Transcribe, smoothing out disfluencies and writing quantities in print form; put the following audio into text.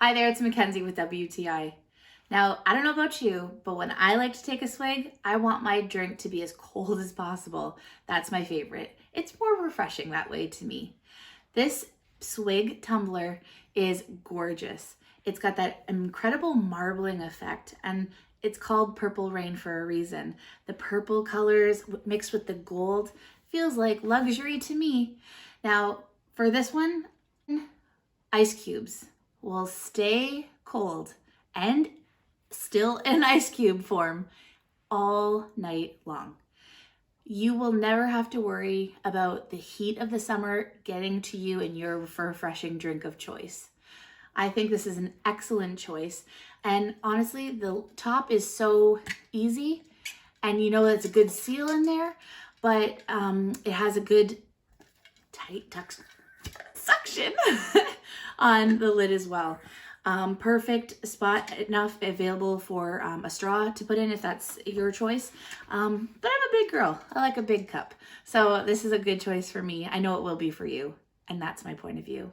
Hi there, it's Mackenzie with WTI. Now, I don't know about you, but when I like to take a swig, I want my drink to be as cold as possible. That's my favorite. It's more refreshing that way to me. This Swig tumbler is gorgeous. It's got that incredible marbling effect, and it's called Purple Rain for a reason. The purple colors mixed with the gold feels like luxury to me. Now, for this one, ice cubes will stay cold and still in ice cube form all night long. You will never have to worry about the heat of the summer getting to you in your refreshing drink of choice. I think this is an excellent choice. And honestly, the top is so easy, and you know that's a good seal in there, but it has a good tight suction on the lid as well. Perfect spot enough available for a straw to put in if that's your choice. But I'm a big girl. I like a big cup. So this is a good choice for me. I know it will be for you. And that's my point of view.